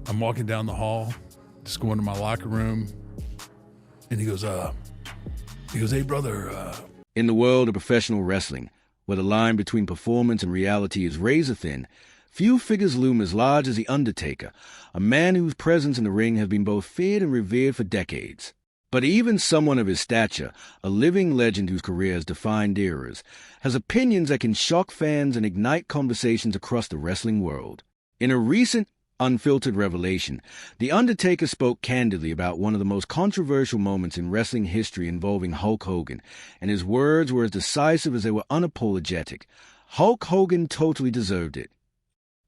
I'm walking down the hall, just going to my locker room, and he goes, hey, brother. In the world of professional wrestling, where the line between performance and reality is razor-thin, few figures loom as large as The Undertaker, a man whose presence in the ring has been both feared and revered for decades. But even someone of his stature, a living legend whose career has defined eras, has opinions that can shock fans and ignite conversations across the wrestling world. In a recent, unfiltered revelation, The Undertaker spoke candidly about one of the most controversial moments in wrestling history involving Hulk Hogan, and his words were as decisive as they were unapologetic. Hulk Hogan totally deserved it.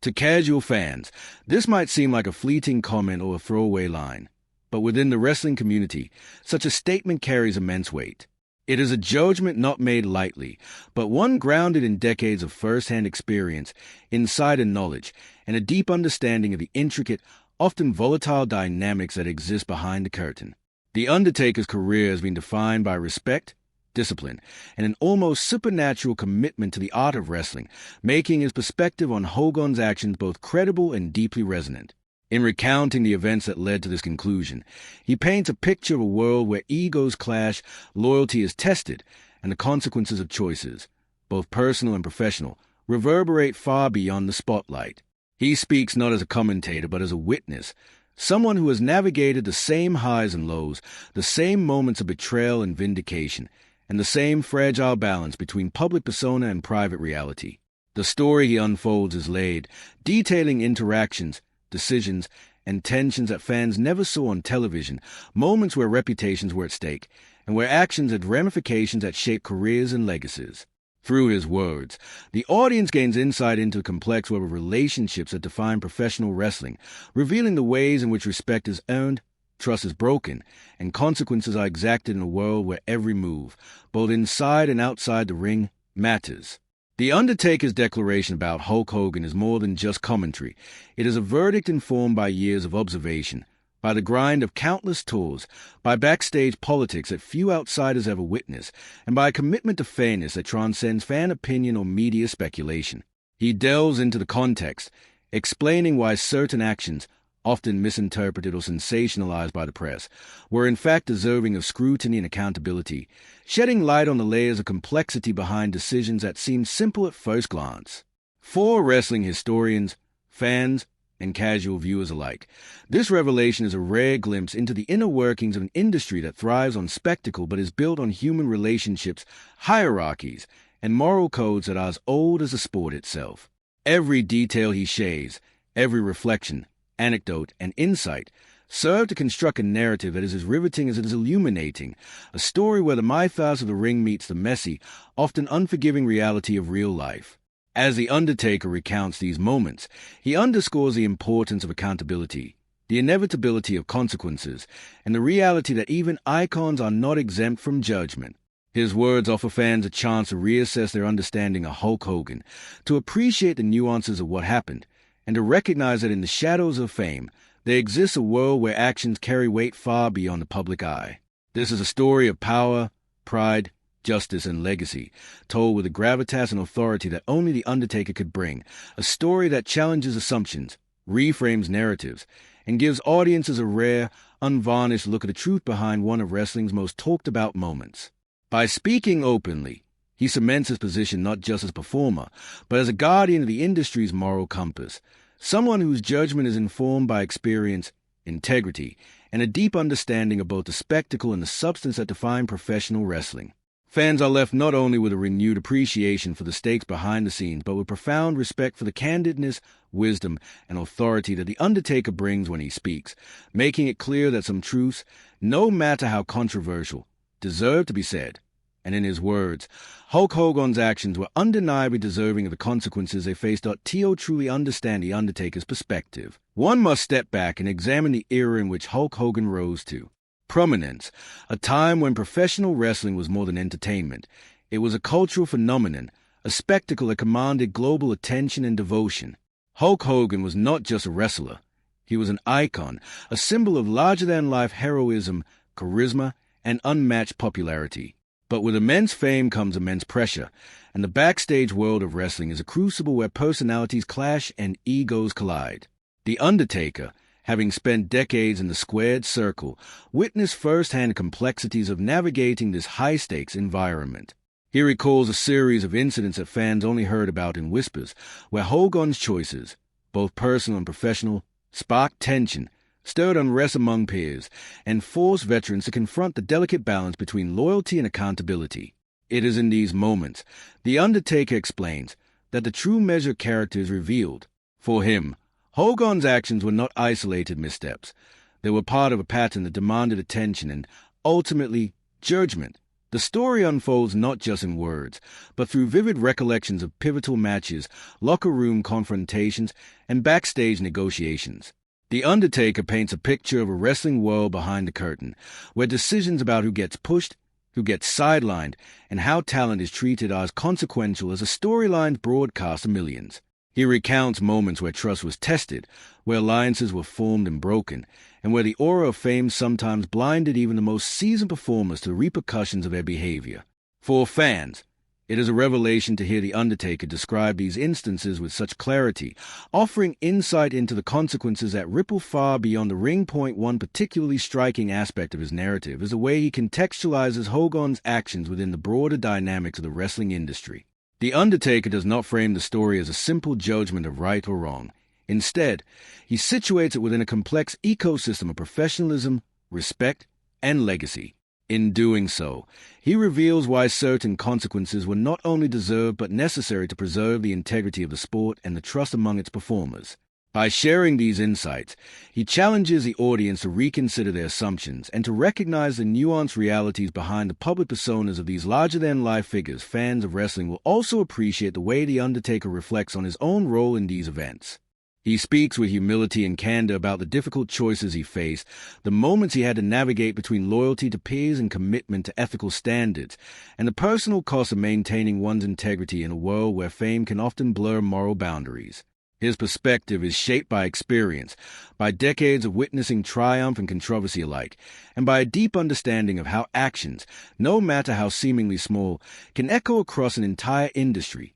To casual fans, this might seem like a fleeting comment or a throwaway line, but within the wrestling community, such a statement carries immense weight. It is a judgment not made lightly, but one grounded in decades of first-hand experience, insider knowledge, and a deep understanding of the intricate, often volatile dynamics that exist behind the curtain. The Undertaker's career has been defined by respect, discipline, and an almost supernatural commitment to the art of wrestling, making his perspective on Hogan's actions both credible and deeply resonant. In recounting the events that led to this conclusion, he paints a picture of a world where egos clash, loyalty is tested, and the consequences of choices, both personal and professional, reverberate far beyond the spotlight. He speaks not as a commentator but as a witness, someone who has navigated the same highs and lows, the same moments of betrayal and vindication, and the same fragile balance between public persona and private reality. The story he unfolds is laid, detailing interactions, decisions, and tensions that fans never saw on television, moments where reputations were at stake, and where actions had ramifications that shaped careers and legacies. Through his words, the audience gains insight into the complex web of relationships that define professional wrestling, revealing the ways in which respect is earned, trust is broken, and consequences are exacted in a world where every move, both inside and outside the ring, matters. The Undertaker's declaration about Hulk Hogan is more than just commentary. It is a verdict informed by years of observation, by the grind of countless tours, by backstage politics that few outsiders ever witness, and by a commitment to fairness that transcends fan opinion or media speculation. He delves into the context, explaining why certain actions, often misinterpreted or sensationalized by the press, were in fact deserving of scrutiny and accountability, shedding light on the layers of complexity behind decisions that seemed simple at first glance. For wrestling historians, fans, and casual viewers alike, this revelation is a rare glimpse into the inner workings of an industry that thrives on spectacle but is built on human relationships, hierarchies, and moral codes that are as old as the sport itself. Every detail he shaves, every reflection, anecdote, and insight serve to construct a narrative that is as riveting as it is illuminating, a story where the mythos of the ring meets the messy, often unforgiving reality of real life. As The Undertaker recounts these moments, he underscores the importance of accountability, the inevitability of consequences, and the reality that even icons are not exempt from judgment. His words offer fans a chance to reassess their understanding of Hulk Hogan, to appreciate the nuances of what happened, and to recognize that in the shadows of fame, there exists a world where actions carry weight far beyond the public eye. This is a story of power, pride, justice, and legacy, told with a gravitas and authority that only The Undertaker could bring, a story that challenges assumptions, reframes narratives, and gives audiences a rare, unvarnished look at the truth behind one of wrestling's most talked-about moments. By speaking openly, he cements his position not just as a performer, but as a guardian of the industry's moral compass, someone whose judgment is informed by experience, integrity, and a deep understanding of both the spectacle and the substance that define professional wrestling. Fans are left not only with a renewed appreciation for the stakes behind the scenes, but with profound respect for the candidness, wisdom, and authority that The Undertaker brings when he speaks, making it clear that some truths, no matter how controversial, deserve to be said. And in his words, Hulk Hogan's actions were undeniably deserving of the consequences they faced. To truly understand The Undertaker's perspective, one must step back and examine the era in which Hulk Hogan rose to prominence, a time when professional wrestling was more than entertainment. It was a cultural phenomenon, a spectacle that commanded global attention and devotion. Hulk Hogan was not just a wrestler. He was an icon, a symbol of larger-than-life heroism, charisma, and unmatched popularity. But with immense fame comes immense pressure, and the backstage world of wrestling is a crucible where personalities clash and egos collide. The Undertaker, having spent decades in the squared circle, witnessed firsthand the complexities of navigating this high-stakes environment. He recalls a series of incidents that fans only heard about in whispers, where Hogan's choices, both personal and professional, sparked tension, stirred unrest among peers, and forced veterans to confront the delicate balance between loyalty and accountability. It is in these moments, The Undertaker explains, that the true measure of character is revealed. For him, Hogan's actions were not isolated missteps. They were part of a pattern that demanded attention and, ultimately, judgment. The story unfolds not just in words, but through vivid recollections of pivotal matches, locker room confrontations, and backstage negotiations. The Undertaker paints a picture of a wrestling world behind the curtain, where decisions about who gets pushed, who gets sidelined, and how talent is treated are as consequential as the storylines broadcast to millions. He recounts moments where trust was tested, where alliances were formed and broken, and where the aura of fame sometimes blinded even the most seasoned performers to the repercussions of their behavior. For fans, it is a revelation to hear The Undertaker describe these instances with such clarity, offering insight into the consequences that ripple far beyond the ring point. One particularly striking aspect of his narrative is the way he contextualizes Hogan's actions within the broader dynamics of the wrestling industry. The Undertaker does not frame the story as a simple judgment of right or wrong. Instead, he situates it within a complex ecosystem of professionalism, respect, and legacy. In doing so, he reveals why certain consequences were not only deserved but necessary to preserve the integrity of the sport and the trust among its performers. By sharing these insights, he challenges the audience to reconsider their assumptions and to recognize the nuanced realities behind the public personas of these larger-than-life figures. Fans of wrestling will also appreciate the way The Undertaker reflects on his own role in these events. He speaks with humility and candor about the difficult choices he faced, the moments he had to navigate between loyalty to peers and commitment to ethical standards, and the personal cost of maintaining one's integrity in a world where fame can often blur moral boundaries. His perspective is shaped by experience, by decades of witnessing triumph and controversy alike, and by a deep understanding of how actions, no matter how seemingly small, can echo across an entire industry.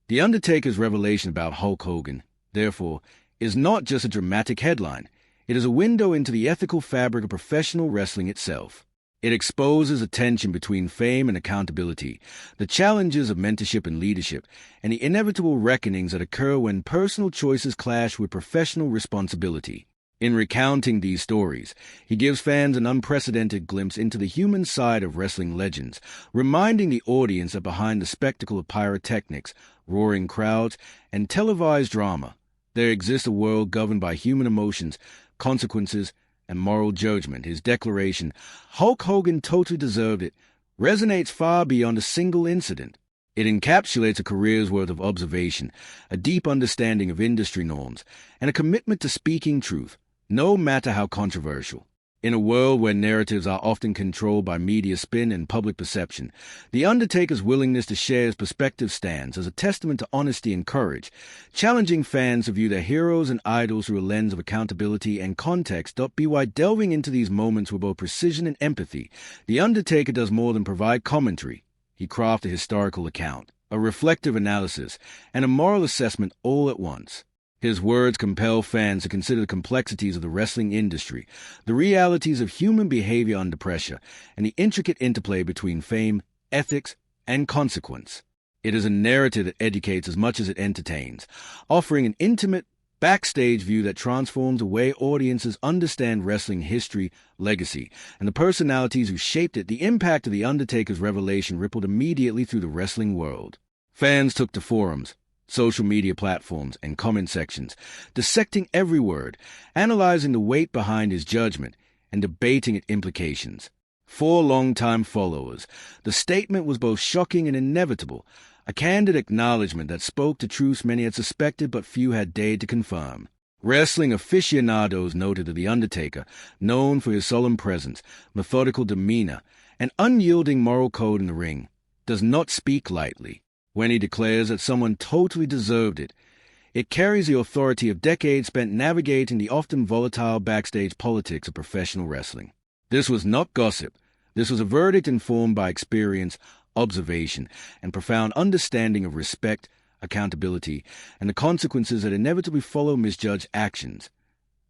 The Undertaker's revelation about Hulk Hogan, therefore, is not just a dramatic headline. It is a window into the ethical fabric of professional wrestling itself. It exposes the tension between fame and accountability, the challenges of mentorship and leadership, and the inevitable reckonings that occur when personal choices clash with professional responsibility. In recounting these stories, he gives fans an unprecedented glimpse into the human side of wrestling legends, reminding the audience that behind the spectacle of pyrotechnics, roaring crowds, and televised drama, there exists a world governed by human emotions, consequences, and moral judgment. His declaration, "Hulk Hogan totally deserved it," resonates far beyond a single incident. It encapsulates a career's worth of observation, a deep understanding of industry norms, and a commitment to speaking truth, no matter how controversial. In a world where narratives are often controlled by media spin and public perception, The Undertaker's willingness to share his perspective stands as a testament to honesty and courage, challenging fans to view their heroes and idols through a lens of accountability and context. By delving into these moments with both precision and empathy, The Undertaker does more than provide commentary. He crafts a historical account, a reflective analysis, and a moral assessment all at once. His words compel fans to consider the complexities of the wrestling industry, the realities of human behavior under pressure, and the intricate interplay between fame, ethics, and consequence. It is a narrative that educates as much as it entertains, offering an intimate, backstage view that transforms the way audiences understand wrestling history, legacy, and the personalities who shaped it. The impact of The Undertaker's revelation rippled immediately through the wrestling world. Fans took to forums, social media platforms, and comment sections, dissecting every word, analyzing the weight behind his judgment, and debating its implications. For longtime followers, the statement was both shocking and inevitable, a candid acknowledgement that spoke to truths many had suspected but few had dared to confirm. Wrestling aficionados noted that The Undertaker, known for his solemn presence, methodical demeanor, and unyielding moral code in the ring, does not speak lightly. When he declares that someone totally deserved it, it carries the authority of decades spent navigating the often volatile backstage politics of professional wrestling. This was not gossip. This was a verdict informed by experience, observation, and profound understanding of respect, accountability, and the consequences that inevitably follow misjudged actions.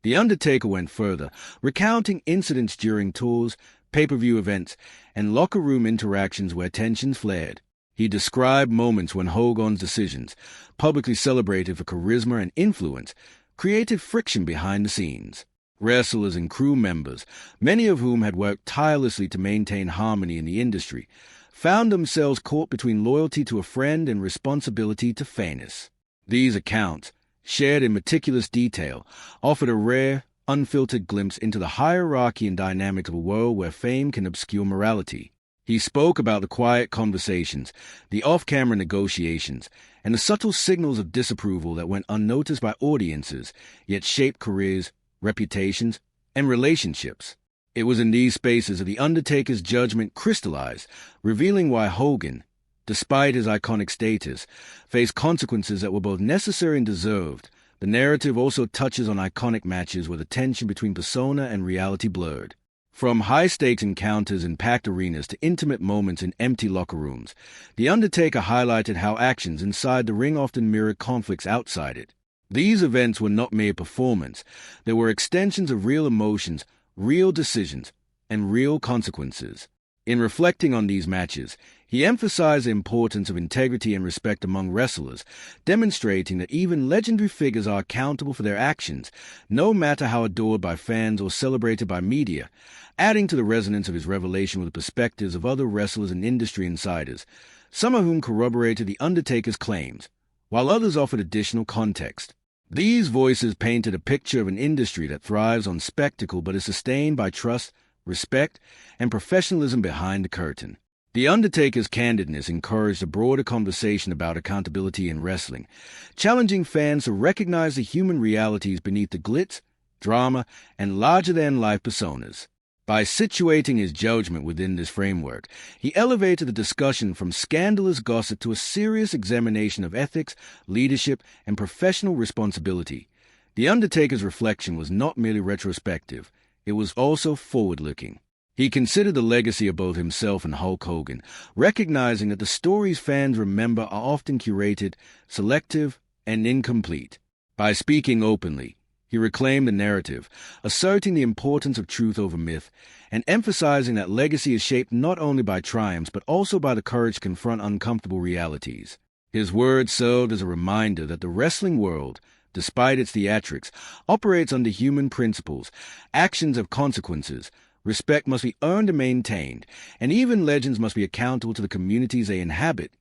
The Undertaker went further, recounting incidents during tours, pay-per-view events, and locker room interactions where tensions flared. He described moments when Hogan's decisions, publicly celebrated for charisma and influence, created friction behind the scenes. Wrestlers and crew members, many of whom had worked tirelessly to maintain harmony in the industry, found themselves caught between loyalty to a friend and responsibility to fairness. These accounts, shared in meticulous detail, offered a rare, unfiltered glimpse into the hierarchy and dynamics of a world where fame can obscure morality. He spoke about the quiet conversations, the off-camera negotiations, and the subtle signals of disapproval that went unnoticed by audiences, yet shaped careers, reputations, and relationships. It was in these spaces that The Undertaker's judgment crystallized, revealing why Hogan, despite his iconic status, faced consequences that were both necessary and deserved. The narrative also touches on iconic matches where the tension between persona and reality blurred. From high-stakes encounters in packed arenas to intimate moments in empty locker rooms, The Undertaker highlighted how actions inside the ring often mirrored conflicts outside it. These events were not mere performance. They were extensions of real emotions, real decisions, and real consequences. In reflecting on these matches, he emphasized the importance of integrity and respect among wrestlers, demonstrating that even legendary figures are accountable for their actions, no matter how adored by fans or celebrated by media, adding to the resonance of his revelation with the perspectives of other wrestlers and industry insiders, some of whom corroborated The Undertaker's claims, while others offered additional context. These voices painted a picture of an industry that thrives on spectacle but is sustained by trust, respect, and professionalism behind the curtain. The Undertaker's candidness encouraged a broader conversation about accountability in wrestling, challenging fans to recognize the human realities beneath the glitz, drama, and larger-than-life personas. By situating his judgment within this framework, he elevated the discussion from scandalous gossip to a serious examination of ethics, leadership, and professional responsibility. The Undertaker's reflection was not merely retrospective, it was also forward-looking. He considered the legacy of both himself and Hulk Hogan, recognizing that the stories fans remember are often curated, selective, and incomplete. By speaking openly, he reclaimed the narrative, asserting the importance of truth over myth, and emphasizing that legacy is shaped not only by triumphs but also by the courage to confront uncomfortable realities. His words served as a reminder that the wrestling world, despite its theatrics, operates under human principles. Actions have consequences, respect must be earned and maintained, and even legends must be accountable to the communities they inhabit.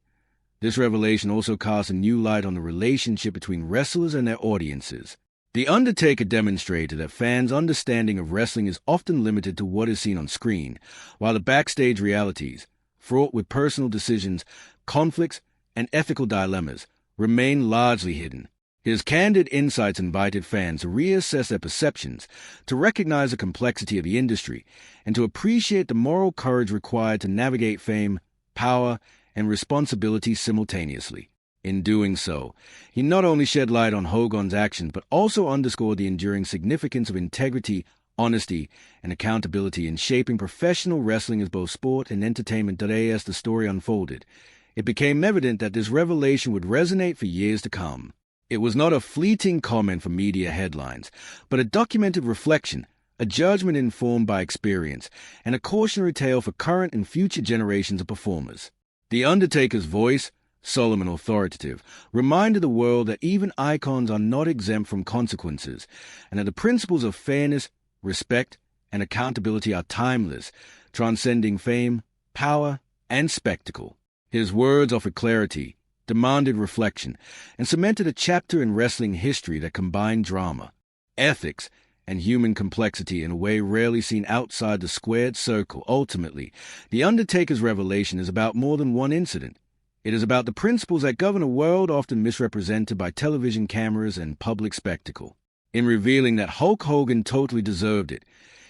This revelation also casts a new light on the relationship between wrestlers and their audiences. The Undertaker demonstrated that fans' understanding of wrestling is often limited to what is seen on screen, while the backstage realities, fraught with personal decisions, conflicts, and ethical dilemmas, remain largely hidden. His candid insights invited fans to reassess their perceptions, to recognize the complexity of the industry, and to appreciate the moral courage required to navigate fame, power, and responsibility simultaneously. In doing so, he not only shed light on Hogan's actions but also underscored the enduring significance of integrity, honesty, and accountability in shaping professional wrestling as both sport and entertainment. Today, as the story unfolded, it became evident that this revelation would resonate for years to come. It was not a fleeting comment for media headlines, but a documented reflection, a judgment informed by experience, and a cautionary tale for current and future generations of performers. The Undertaker's voice, solemn and authoritative, reminded the world that even icons are not exempt from consequences, and that the principles of fairness, respect, and accountability are timeless, transcending fame, power, and spectacle. His words offered clarity, demanded reflection, and cemented a chapter in wrestling history that combined drama, ethics, and human complexity in a way rarely seen outside the squared circle. Ultimately, The Undertaker's revelation is about more than one incident. It is about the principles that govern a world often misrepresented by television cameras and public spectacle. In revealing that Hulk Hogan totally deserved it,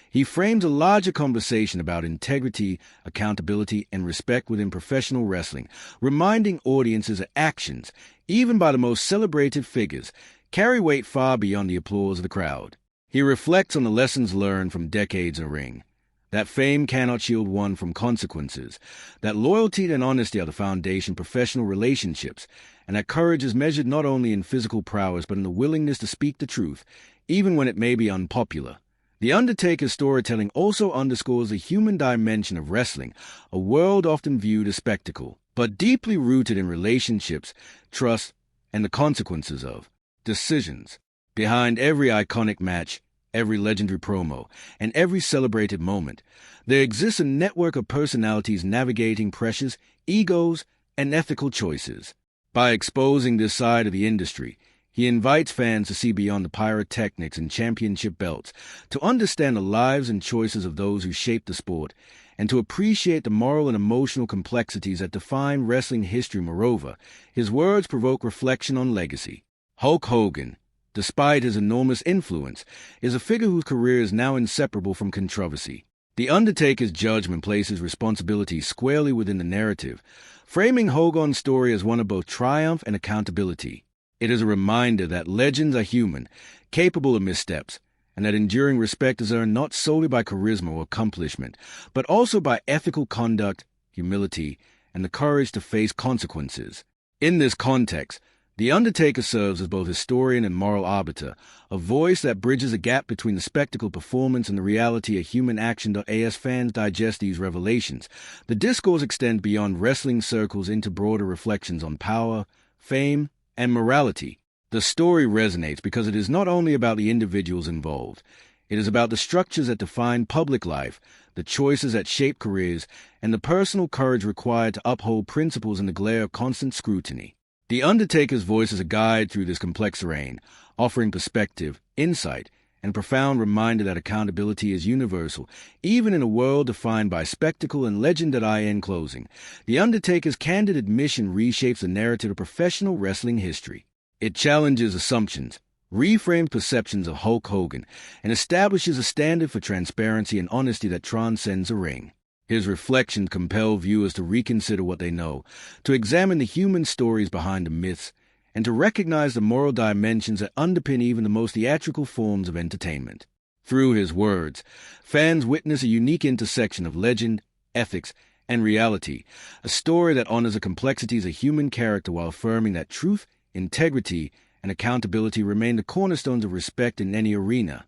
he frames a larger conversation about integrity, accountability, and respect within professional wrestling, reminding audiences that actions, even by the most celebrated figures, carry weight far beyond the applause of the crowd. He reflects on the lessons learned from decades in the ring, that fame cannot shield one from consequences, that loyalty and honesty are the foundation of professional relationships, and that courage is measured not only in physical prowess but in the willingness to speak the truth, even when it may be unpopular. The Undertaker's storytelling also underscores the human dimension of wrestling, a world often viewed as spectacle, but deeply rooted in relationships, trust, and the consequences of decisions. Behind every iconic match, every legendary promo, and every celebrated moment, there exists a network of personalities navigating pressures, egos, and ethical choices. By exposing this side of the industry, he invites fans to see beyond the pyrotechnics and championship belts, to understand the lives and choices of those who shape the sport, and to appreciate the moral and emotional complexities that define wrestling history. Moreover, his words provoke reflection on legacy. Hulk Hogan, despite his enormous influence, is a figure whose career is now inseparable from controversy. The Undertaker's judgment places responsibility squarely within the narrative, framing Hogan's story as one of both triumph and accountability. It is a reminder that legends are human, capable of missteps, and that enduring respect is earned not solely by charisma or accomplishment, but also by ethical conduct, humility, and the courage to face consequences. In this context, The Undertaker serves as both historian and moral arbiter, a voice that bridges a gap between the spectacle performance and the reality of human action. As fans digest these revelations, the discourse extends beyond wrestling circles into broader reflections on power, fame, and morality. The story resonates because it is not only about the individuals involved. It is about the structures that define public life, the choices that shape careers, and the personal courage required to uphold principles in the glare of constant scrutiny. The Undertaker's voice is a guide through this complex terrain, offering perspective, insight, and profound reminder that accountability is universal, even in a world defined by spectacle and legend. In closing, The Undertaker's candid admission reshapes the narrative of professional wrestling history. It challenges assumptions, reframes perceptions of Hulk Hogan, and establishes a standard for transparency and honesty that transcends the ring. His reflections compel viewers to reconsider what they know, to examine the human stories behind the myths, and to recognize the moral dimensions that underpin even the most theatrical forms of entertainment. Through his words, fans witness a unique intersection of legend, ethics, and reality, a story that honors the complexities of human character while affirming that truth, integrity, and accountability remain the cornerstones of respect in any arena.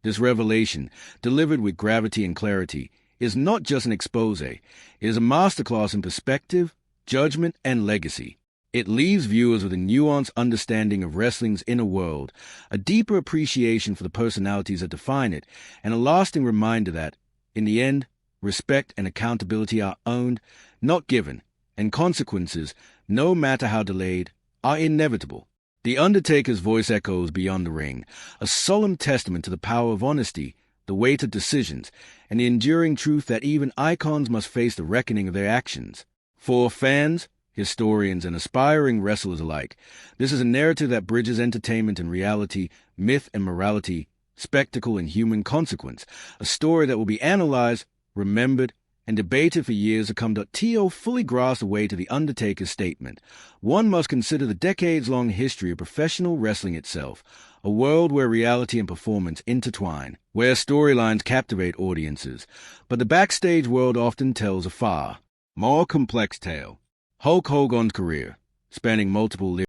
This revelation, delivered with gravity and clarity, is not just an expose, it is a masterclass in perspective, judgment, and legacy. It leaves viewers with a nuanced understanding of wrestling's inner world, a deeper appreciation for the personalities that define it, and a lasting reminder that, in the end, respect and accountability are owned, not given, and consequences, no matter how delayed, are inevitable. The Undertaker's voice echoes beyond the ring, a solemn testament to the power of honesty, the weight of decisions, and the enduring truth that even icons must face the reckoning of their actions. For fans, historians, and aspiring wrestlers alike, this is a narrative that bridges entertainment and reality, myth and morality, spectacle and human consequence, a story that will be analyzed, remembered, and debated for years to come. To fully grasp the weight of The Undertaker's statement, one must consider the decades-long history of professional wrestling itself, a world where reality and performance intertwine, where storylines captivate audiences, but the backstage world often tells a far more complex tale. Hulk Hogan's career, spanning multiple